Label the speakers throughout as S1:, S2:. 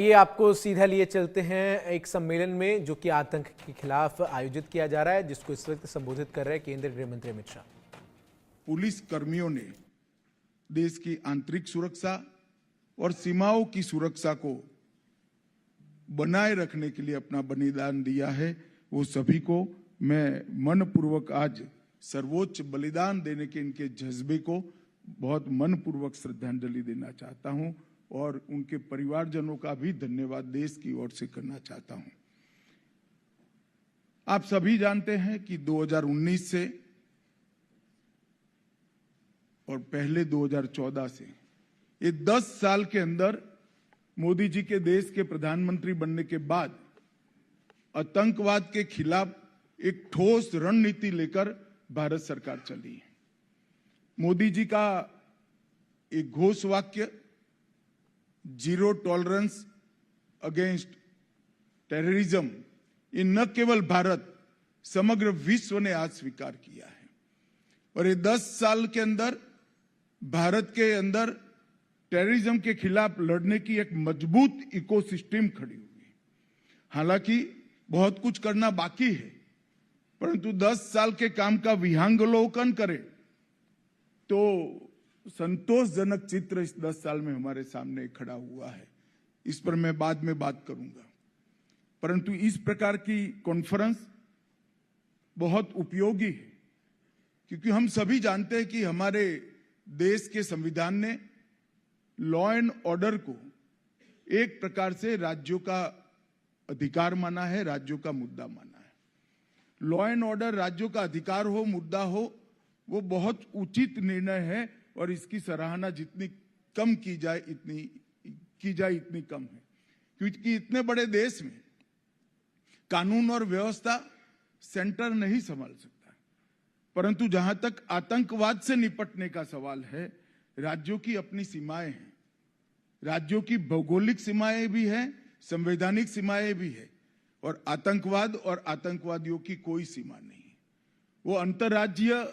S1: ये आपको सीधा लिए चलते हैं एक सम्मेलन में जो कि आतंक के खिलाफ आयोजित किया जा रहा है, जिसको इस वक्त संबोधित कर रहे हैं केंद्रीय गृह मंत्री अमित शाह।
S2: पुलिस कर्मियों ने देश की आंतरिक सुरक्षा और सीमाओं की सुरक्षा को बनाए रखने के लिए अपना बलिदान दिया है। वो सभी को मैं मनपूर्वक आज सर्वोच्च बलिदान देने के इनके जज्बे को बहुत मनपूर्वक श्रद्धांजलि देना चाहता हूं और उनके परिवारजनों का भी धन्यवाद देश की ओर से करना चाहता हूं। आप सभी जानते हैं कि 2019 से और पहले 2014 से ये 10 साल के अंदर मोदी जी के देश के प्रधानमंत्री बनने के बाद आतंकवाद के खिलाफ एक ठोस रणनीति लेकर भारत सरकार चली है। मोदी जी का एक घोष वाक्य जीरो टॉलरेंस अगेंस्ट टेररिज्म, ये न केवल भारत समग्र विश्व ने आज स्वीकार किया है और ये 10 साल के अंदर भारत के अंदर टेररिज्म के खिलाफ लड़ने की एक मजबूत इकोसिस्टम खड़ी हुई है। हालांकि बहुत कुछ करना बाकी है, परंतु 10 साल के काम का विहंगावलोकन करें तो संतोषजनक चित्र इस 10 साल में हमारे सामने खड़ा हुआ है। इस पर मैं बाद में बात करूंगा, परंतु इस प्रकार की कॉन्फ्रेंस बहुत उपयोगी है क्योंकि हम सभी जानते हैं कि हमारे देश के संविधान ने लॉ एंड ऑर्डर को एक प्रकार से राज्यों का अधिकार माना है, राज्यों का मुद्दा माना है। लॉ एंड ऑर्डर राज्यों का अधिकार हो, मुद्दा हो, वो बहुत उचित निर्णय है और इसकी सराहना जितनी कम की जाए इतनी कम है, क्योंकि इतने बड़े देश में कानून और व्यवस्था सेंटर नहीं संभाल सकता, परंतु जहां तक आतंकवाद से निपटने का सवाल है, राज्यों की अपनी सीमाएं हैं, राज्यों की भौगोलिक सीमाएं भी हैं, संवैधानिक सीमाएं भी है और आतंकवाद और आतंकवादियों की कोई सीमा नहीं है। वो अंतर्राज्यीय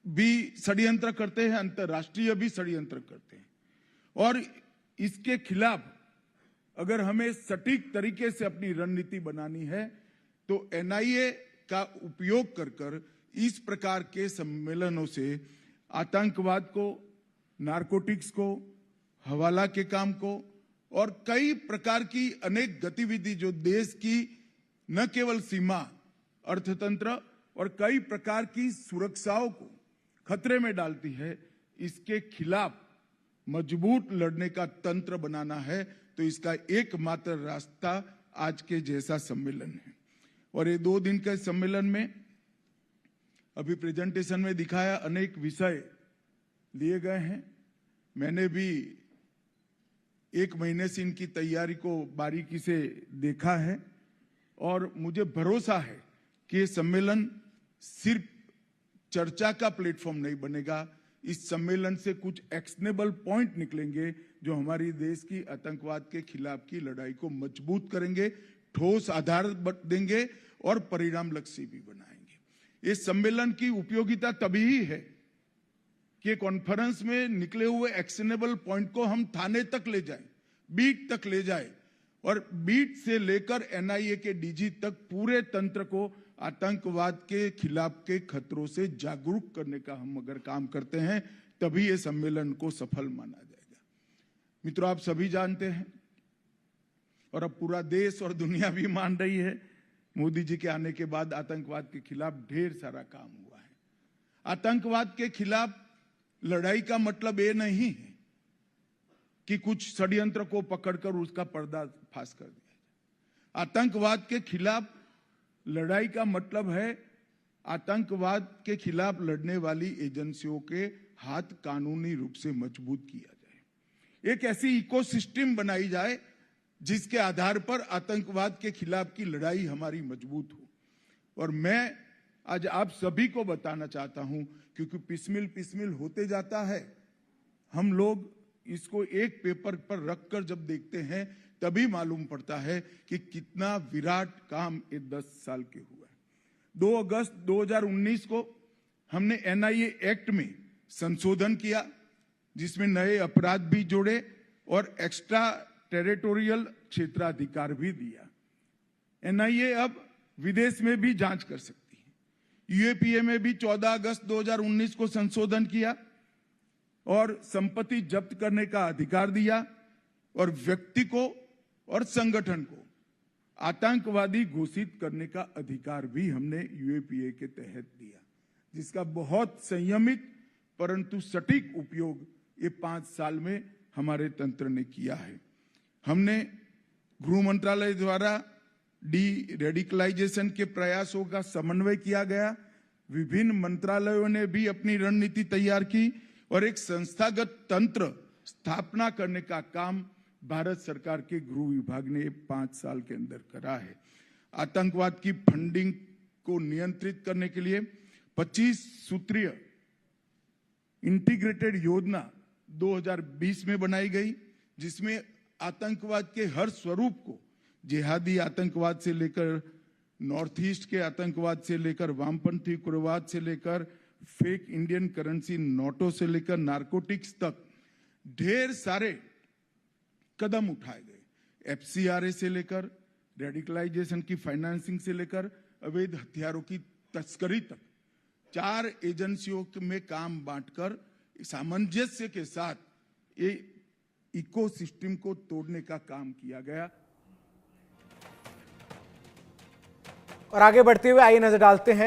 S2: भी षड्यंत्र करते हैं, अंतर्राष्ट्रीय भी षड्यंत्र करते हैं और इसके खिलाफ अगर हमें सटीक तरीके से अपनी रणनीति बनानी है तो एनआईए का उपयोग कर इस प्रकार के सम्मेलनों से आतंकवाद को, नारकोटिक्स को, हवाला के काम को और कई प्रकार की अनेक गतिविधि जो देश की न केवल सीमा, अर्थतंत्र और कई प्रकार की सुरक्षाओं को खतरे में डालती है, इसके खिलाफ मजबूत लड़ने का तंत्र बनाना है। तो इसका एकमात्र रास्ता आज के जैसा सम्मेलन है और ये 2 दिन के सम्मेलन में अभी प्रेजेंटेशन में दिखाया अनेक विषय लिए गए हैं। मैंने भी 1 महीने से इनकी तैयारी को बारीकी से देखा है और मुझे भरोसा है कि ये सम्मेलन सिर्फ चर्चा का प्लेटफॉर्म नहीं बनेगा। इस सम्मेलन से कुछ एक्शनेबल पॉइंट निकलेंगे जो हमारी देश की आतंकवाद के खिलाफ की लड़ाई को मजबूत करेंगे, ठोस आधार देंगे और परिणाम लक्ष्य भी बनाएंगे। इस सम्मेलन की उपयोगिता तभी ही है कि कॉन्फ्रेंस में निकले हुए एक्शनेबल पॉइंट को हम थाने तक ले जाएं, बीट तक ले जाएं और बीट से लेकर एनआईए के डीजी तक पूरे तंत्र को आतंकवाद के खिलाफ के खतरों से जागरूक करने का हम अगर काम करते हैं तभी ये सम्मेलन को सफल माना जाएगा। मित्रों, आप सभी जानते हैं और अब पूरा देश और दुनिया भी मान रही है, मोदी जी के आने के बाद आतंकवाद के खिलाफ ढेर सारा काम हुआ है। आतंकवाद के खिलाफ लड़ाई का मतलब ये नहीं है कि कुछ षड्यंत्र को पकड़कर उसका पर्दाफाश कर दिया जाए। आतंकवाद के खिलाफ लड़ाई का मतलब है आतंकवाद के खिलाफ लड़ने वाली एजेंसियों के हाथ कानूनी रूप से मजबूत किया जाए, एक ऐसी इकोसिस्टम बनाई जाए जिसके आधार पर आतंकवाद के खिलाफ की लड़ाई हमारी मजबूत हो। और मैं आज आप सभी को बताना चाहता हूं, क्योंकि पिसमिल होते जाता है, हम लोग इसको एक पेपर पर रखकर जब देखते हैं तभी मालूम पड़ता है कि कितना विराट काम ये 10 साल के हुआ है। 2 अगस्त 2019 को हमने एनआईए एक्ट में संशोधन किया जिसमें नए अपराध भी जोड़े और एक्स्ट्रा टेरिटोरियल क्षेत्राधिकार भी दिया। एनआईए अब विदेश में भी जांच कर सकती है। यूएपीए में भी 14 अगस्त 2019 को संशोधन किया और संपत्ति जब्त करने का अधिकार दिया और व्यक्ति को और संगठन को आतंकवादी घोषित करने का अधिकार भी हमने यूएपीए के तहत दिया, जिसका बहुत संयमित परंतु सटीक उपयोग ये 5 साल में हमारे तंत्र ने किया है। हमने गृह मंत्रालय द्वारा डी रेडिकलाइजेशन के प्रयासों का समन्वय किया गया। विभिन्न मंत्रालयों ने भी अपनी रणनीति तैयार की और एक संस्थागत तंत्र स्थापना करने का काम भारत सरकार के गृह विभाग ने 5 साल के अंदर करा है। आतंकवाद की फंडिंग को नियंत्रित करने के लिए 25 सूत्रीय इंटीग्रेटेड योजना 2020 में बनाई गई, जिसमें आतंकवाद के हर स्वरूप को, जिहादी आतंकवाद से लेकर नॉर्थ ईस्ट के आतंकवाद से लेकर वामपंथी उग्रवाद से लेकर फेक इंडियन करेंसी नोटों से लेकर नारकोटिक्स तक ढेर सारे कदम उठाए गए। एफसीआरए से लेकर रेडिकलाइजेशन की फाइनेंसिंग से लेकर अवैध हथियारों की तस्करी तक 4 एजेंसियों में काम बांटकर सामंजस्य के साथ ये इकोसिस्टम को तोड़ने का काम किया गया।
S1: और आगे बढ़ते हुए आइए नजर डालते हैं